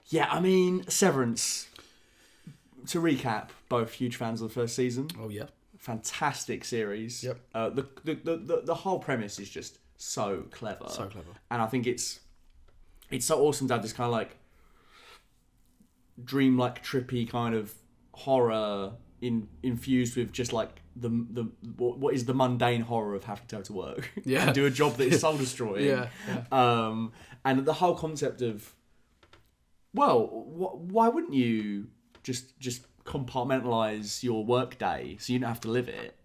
Yeah, I mean, Severance. To recap, both huge fans of the first season. Oh yeah, fantastic series. Yep. The whole premise is just so clever. So clever. And I think it's so awesome to have this kind of like dreamlike, trippy kind of horror infused with just like the what is the mundane horror of having to go to work and do a job that is soul destroying. Yeah. And the whole concept of, well, why wouldn't you just compartmentalize your work day so you don't have to live it?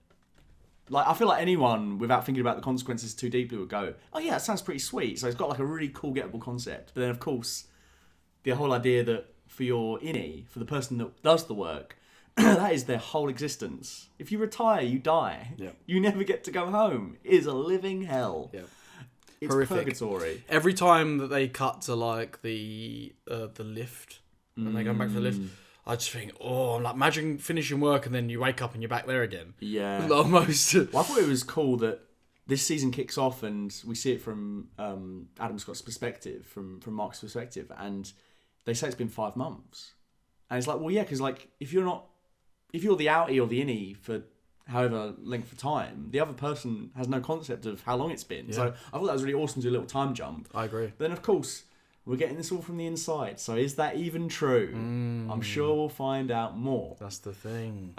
Like, I feel like anyone, without thinking about the consequences too deeply, would go, oh yeah, that sounds pretty sweet. So it's got like a really cool, gettable concept. But then, of course, the whole idea that for your innie, for the person that does the work, that is their whole existence. If you retire, you die. Yeah. You never get to go home. It is a living hell. Yeah. It's horrific. Purgatory. Every time that they cut to like the lift, when they go back to the lift, I just think, I'm like, imagine finishing work and then you wake up and you're back there again. Yeah. Almost. Well, I thought it was cool that this season kicks off and we see it from Adam Scott's perspective, from Mark's perspective, and they say it's been 5 months. And it's like, well, yeah, because like, if you're the outie or the innie for however length of time, the other person has no concept of how long it's been. Yeah. So I thought that was really awesome to do a little time jump. I agree. But then, of course, we're getting this all from the inside. So is that even true? I'm sure we'll find out more. That's the thing.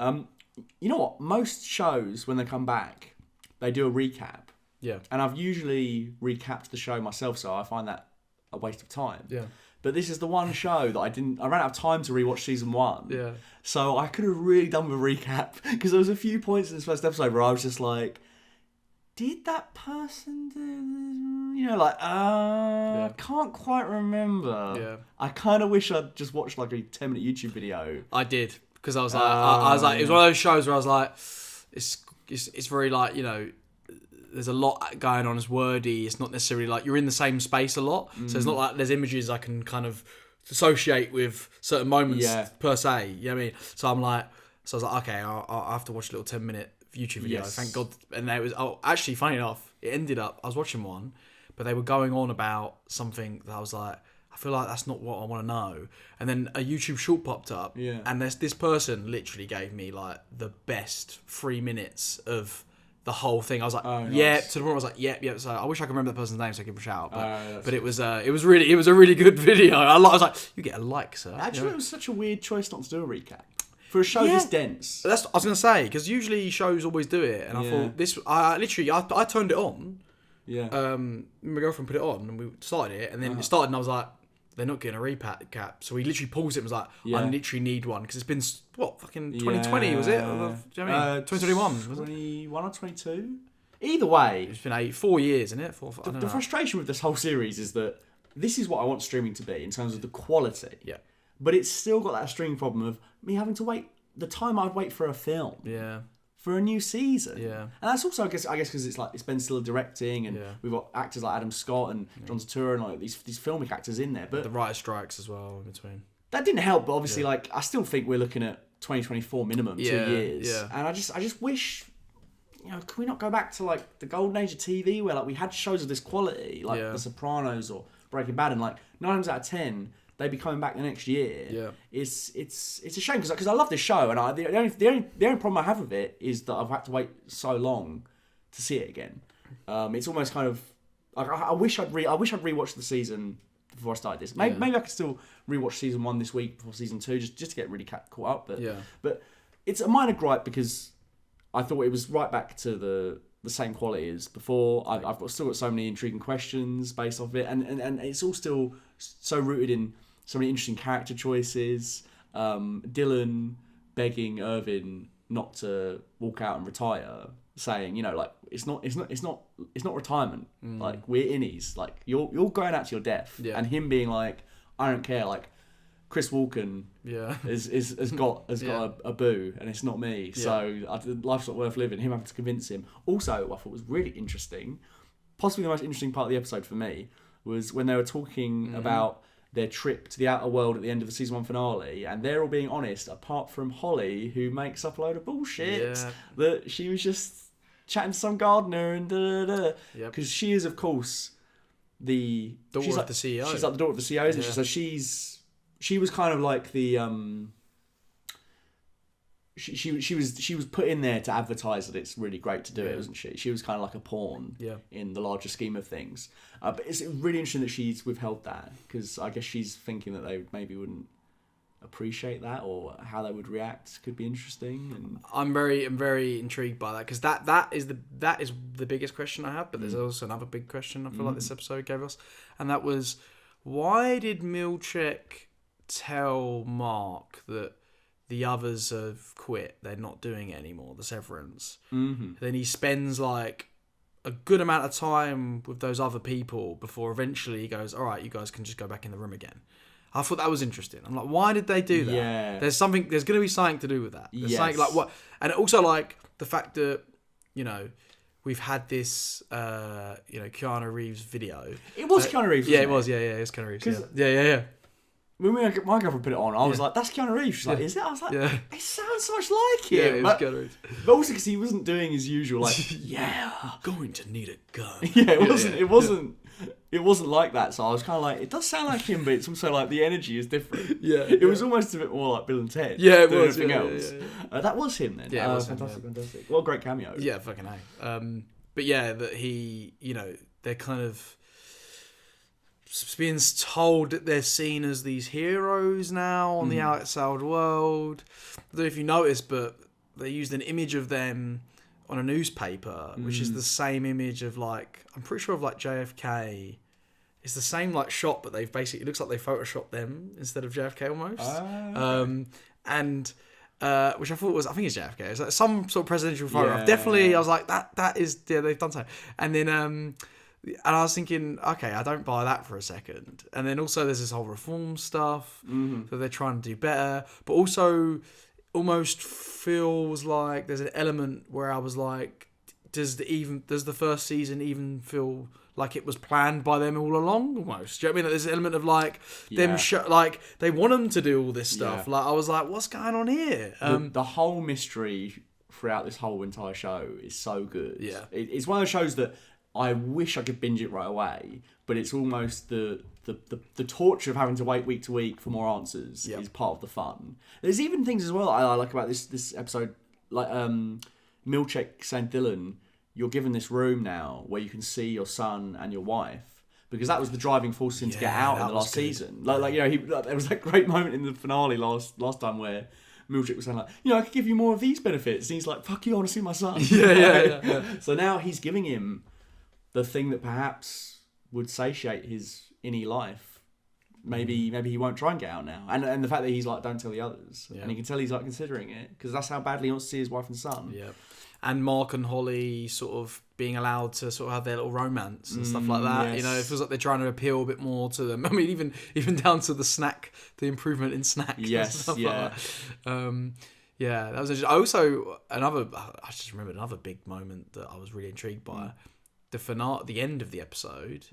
You know what? Most shows, when they come back, they do a recap. Yeah. And I've usually recapped the show myself, so I find that a waste of time. Yeah. But this is the one show that I ran out of time to rewatch season 1. Yeah. So I could have really done with a recap, because there was a few points in this first episode where I was just like, did that person do this? You know, like, I can't quite remember. Yeah. I kind of wish I'd just watched like a 10-minute YouTube video. I did, because I was like, I was like, it was one of those shows where I was like, it's very like, you know, there's a lot going on, it's wordy, it's not necessarily like you're in the same space a lot, so it's not like there's images I can kind of associate with certain moments per se, you know what I mean? So I was like, okay, I'll have to watch a little 10-minute YouTube video, thank God. And there was, actually, funny enough, it ended up, I was watching one, but they were going on about something that I was like, I feel like that's not what I want to know. And then a YouTube short popped up, and this person literally gave me like the best 3 minutes of the whole thing. I was like, nice. To the point I was like, yep. So I wish I could remember the person's name so I could give a shout out. But it was a really good video. I was like, you get a like, sir. Actually, it was such a weird choice not to do a recap for a show this dense. That's what I was gonna say, because usually shows always do it, and I thought this. I turned it on. Yeah. My girlfriend put it on, and we started it, and then it started, and I was like, they're not getting a recap. So we literally paused it and was like, I literally need one, because it's been, fucking 2020, was it? Do you know what I mean? 2021. 21 or 22? Either way. It's been 4 years, isn't it? The frustration with this whole series is that this is what I want streaming to be in terms of the quality. Yeah. But it's still got that streaming problem of me having to wait the time I'd wait for a film. Yeah. For a new season. Yeah. And that's also, I guess, because it's Ben Stiller directing, and we've got actors like Adam Scott and John Turturro and like these filmic actors in there. But the writer strikes as well in between. That didn't help, but obviously, like, I still think we're looking at 2024 minimum, 2 years. Yeah. And I just wish, you know, can we not go back to like the golden age of TV where like we had shows of this quality, like The Sopranos or Breaking Bad, and like 9 times out of 10 they'd be coming back the next year. Yeah. It's a shame because I love this show, and the only problem I have with it is that I've had to wait so long to see it again. It's almost kind of like I wish I'd rewatched the season before I started this. Maybe I could still rewatch season 1 this week before season 2 just to get really caught up. But it's a minor gripe because I thought it was right back to the same quality as before. I've still got so many intriguing questions based off it, and it's all still so rooted in so many interesting character choices. Dylan begging Irvin not to walk out and retire, saying, you know, like it's not retirement. Like we're innies. Like you're going out to your death. Yeah. And him being like, I don't care. Like Chris Walken has got a boo, and it's not me. Yeah. So life's not worth living. Him having to convince him. Also, what I thought was really interesting, possibly the most interesting part of the episode for me, was when they were talking about their trip to the outer world at the end of the season 1 finale, and they're all being honest, apart from Holly, who makes up a load of bullshit that she was just chatting to some gardener and because she is, of course, the daughter of the CEO. She's like the daughter of the CEO, isn't she? So she she was kind of like the she was put in there to advertise that it's really great to do it, wasn't she? She was kind of like a pawn in the larger scheme of things. But it's really interesting that she's withheld that, because I guess she's thinking that they maybe wouldn't appreciate that, or how they would react could be interesting. And I'm very intrigued by that, because that is the biggest question I have. But there's also another big question I feel like this episode gave us, and that was, why did Milchek tell Mark that the others have quit, they're not doing it anymore, the Severance? Then he spends like a good amount of time with those other people before eventually he goes, all right, you guys can just go back in the room again. I thought that was interesting. I'm like, why did they do that? Yeah. There's going to be something to do with that. There's something like what, and also like the fact that, we've had this, Keanu Reeves video. it was Keanu Reeves. Yeah, it was. Yeah, it was Keanu Reeves. Yeah. When my girlfriend put it on, I was like, "That's Keanu Reeves." She's like, "Is it?" I was like, "It sounds so much like him." Yeah, it was Keanu Reeves. But also because he wasn't doing his usual like, "Yeah, going to need a gun." Yeah, it wasn't like that. So I was kind of like, it does sound like him, but it's also like the energy is different. It was almost a bit more like Bill and Ted. Yeah, it than was. Anything else. That was him then. Yeah, it was him, fantastic. What a great cameo. Yeah, fucking A. But yeah, that he, they're kind of being told that they're seen as these heroes now on the outside world. I don't know if you noticed, but they used an image of them on a newspaper, which is the same image of like, I'm pretty sure of like JFK. It's the same like shot, but they've basically, it looks like they photoshopped them instead of JFK almost. And which I thought was, I think it's JFK. It's like some sort of presidential photo. Yeah. Definitely, I was like, that is, yeah, they've done so. And then, and I was thinking, okay, I don't buy that for a second. And then also there's this whole reform stuff that they're trying to do better, but also almost feels like there's an element where I was like, does the first season even feel like it was planned by them all along? Almost. Do you know what I mean? Like, there's an element of like them like they want them to do all this stuff. Like I was like, what's going on here? The whole mystery throughout this whole entire show is so good. Yeah. It's one of those shows that I wish I could binge it right away, but it's almost the torture of having to wait week to week for more answers is part of the fun. There's even things as well I like about this episode, like Milchek saying, Dylan, you're given this room now where you can see your son and your wife, because that was the driving force in to get out in the last season. Like there was that great moment in the finale last time where Milchek was saying like, I could give you more of these benefits, and he's like, fuck you, I want to see my son. Yeah. So now he's giving him the thing that perhaps would satiate his inner life. Maybe he won't try and get out now. And the fact that he's like, don't tell the others. And you can tell he's like considering it, because that's how badly he wants to see his wife and son. Yeah. And Mark and Holly sort of being allowed to sort of have their little romance and stuff like that. Yes. It feels like they're trying to appeal a bit more to them. I mean, even down to the improvement in snack. Yes, and stuff yeah. like that. Yeah, that was interesting. Also, I just remembered another big moment that I was really intrigued by. The finale, the end of the episode,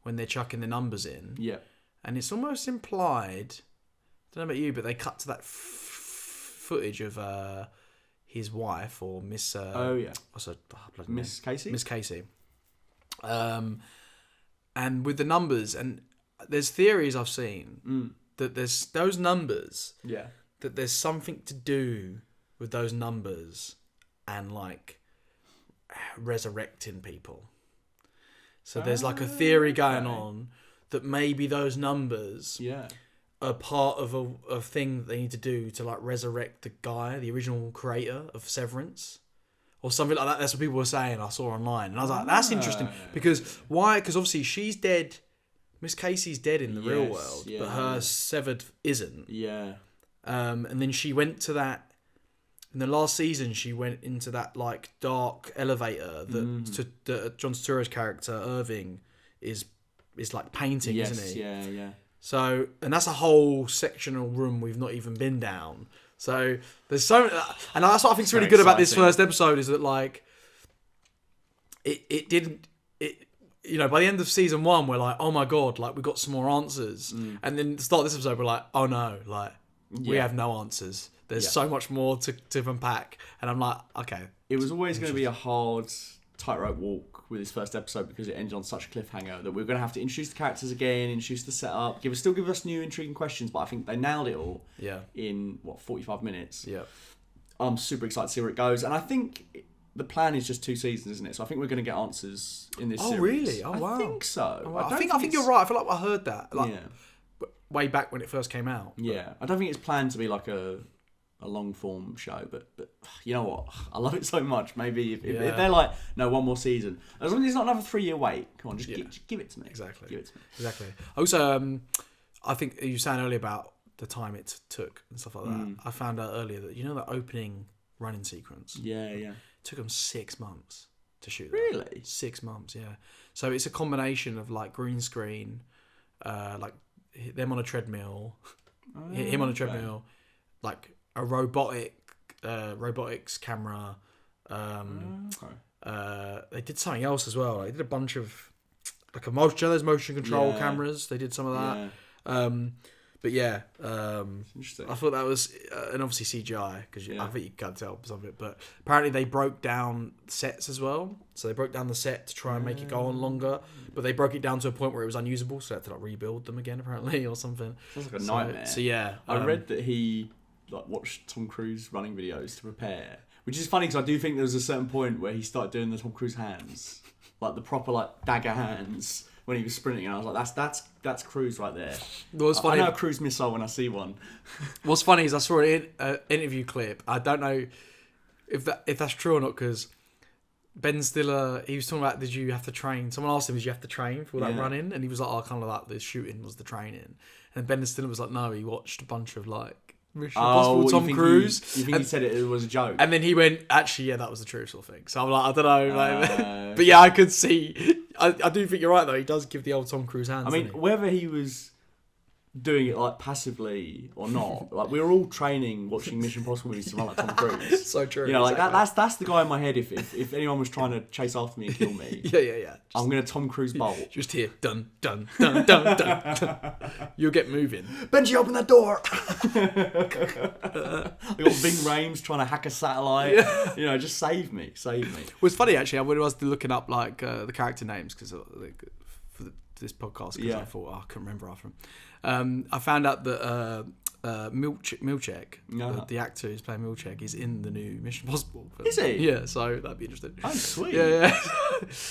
when they're chucking the numbers in. Yeah. And it's almost implied, I don't know about you, but they cut to that footage of his wife, or Miss... Miss Casey? Miss Casey. And with the numbers, and there's theories I've seen that there's those numbers, that there's something to do with those numbers and like resurrecting people. So there's like a theory going on that maybe those numbers are part of a thing that they need to do to like resurrect the guy, the original creator of Severance, or something like that. That's what people were saying. I saw online, and I was like, "That's interesting." Because why? Because obviously she's dead. Miss Casey's dead in the real world, but her severed isn't. Yeah. And then she went to that. In the last season, she went into that like dark elevator that John Turturro's character Irving is like painting, isn't he? Yeah. So, and that's a whole sectional room we've not even been down. So there's so, and that's what I think is really good about this first episode, is that like it didn't. By the end of season 1, we're like, oh my god, like we got some more answers, and then the start of this episode, we're like, oh no, like we have no answers. There's so much more to unpack, and I'm like, okay. It was always going to be a hard tightrope walk with this first episode because it ended on such a cliffhanger that we're going to have to introduce the characters again, introduce the setup, still give us new intriguing questions. But I think they nailed it all. Yeah. In 45 minutes. Yeah. I'm super excited to see where it goes, and I think the plan is just 2 seasons, isn't it? So I think we're going to get answers in this series. Oh really? Oh wow. I think so. Oh, wow. I think you're right. I feel like I heard that way back when it first came out. Yeah, I don't think it's planned to be like a long form show, but you know what? I love it so much. Maybe if they're like, no, 1 more season, as long as it's not another 3-year wait. Come on, just give it to me. Exactly. Give it to me. Exactly. Also, I think you were saying earlier about the time it took and stuff like that. I found out earlier that the opening running sequence. Yeah. It took them 6 months to shoot that. Really? 6 months, yeah. So it's a combination of like green screen, like them on a treadmill, him on a treadmill, like a robotics camera. They did something else as well. They did a bunch of like those motion control cameras. They did some of that. But yeah, interesting. I thought that was, and obviously CGI, because I think you can't tell some of it, but apparently they broke down sets as well. So they broke down the set to try and make it go on longer, but they broke it down to a point where it was unusable, so they had to like rebuild them again apparently or something. Sounds like a nightmare. So yeah, I read that he watched Tom Cruise running videos to prepare, which is funny because I do think there was a certain point where he started doing the Tom Cruise hands, like the proper like dagger hands. When he was sprinting, and I was like, "That's Cruise right there." What's funny, I know a Cruise missile when I see one. What's funny is I saw an interview clip. I don't know if that's true or not, because Ben Stiller, he was talking about, did you have to train? Someone asked him, did you have to train for that running? And he was like, kind of like the shooting was the training. And Ben Stiller was like, no, he watched a bunch of like Mission Impossible, Tom Cruise. You think he said it was a joke? And then he went, actually, yeah, that was the truth, sort of thing. So I'm like, I don't know. But yeah, I could see. I do think you're right, though. He does give the old Tom Cruise hands. I mean, whether he was doing it like passively or not, like we were all training watching Mission Impossible movies to run like Tom Cruise. So true. Like that's the guy in my head. If anyone was trying to chase after me and kill me, yeah. I'm gonna Tom Cruise bolt. Just here, dun dun dun dun dun. You'll get moving. Benji, open that door. I got Ving Rhames trying to hack a satellite. Yeah. Just save me. Well, it's funny actually. I was looking up like the character names because for this podcast. Because I thought I couldn't remember after them. I found out that Milchek, the actor who's playing Milchek, is in the new Mission Impossible film. Is he? Yeah, so that'd be interesting. Oh, sweet. Yeah.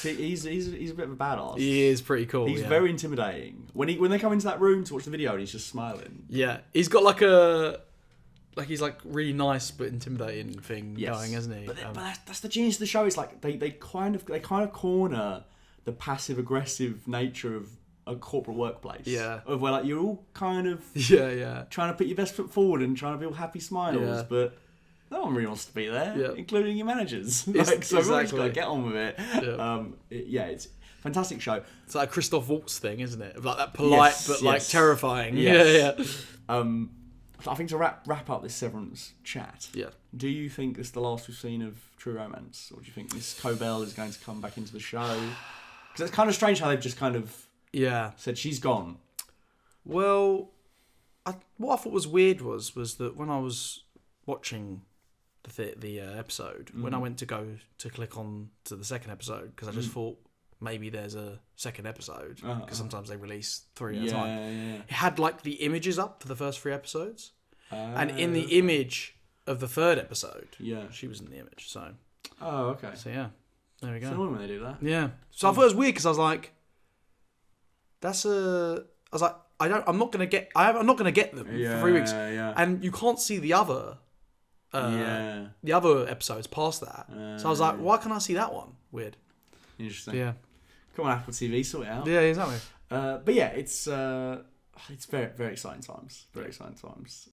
He's a bit of a badass. He is pretty cool. He's very intimidating. When they come into that room to watch the video and he's just smiling. Yeah, he's got he's like really nice but intimidating thing going, hasn't he? But that's the genius of the show. It's like they kind of corner the passive aggressive nature of a corporate workplace. Yeah. Of where like you're all kind of trying to put your best foot forward and trying to build happy smiles, but no one really wants to be there, including your managers. So everyone's got to get on with it. It's a fantastic show. It's like a Christoph Waltz thing, isn't it? Like that polite but like terrifying. Yes. I think to wrap up this Severance chat. Yeah. Do you think this is the last we've seen of True Romance, or do you think Miss Cobell is going to come back into the show? Because it's kind of strange how they've just kind of said she's gone. Well, what I thought was weird was that when I was watching the episode, when I went to go to click on to the second episode, because I just thought maybe there's a second episode, because sometimes they release 3 at a time. Yeah. It had like the images up for the first 3 episodes, and in the image of the 3rd episode, she was in the image. So, okay. So yeah, there we go. It's annoying when they do that. Yeah. So I thought it was weird because I was like, I'm not gonna get them for 3 weeks, and you can't see the other. The other episodes past that. So I was like, why can't I see that one? Weird. Interesting. Yeah. Come on, Apple TV, sort it out. Yeah, exactly. But yeah, it's very, very exciting times. Very exciting times.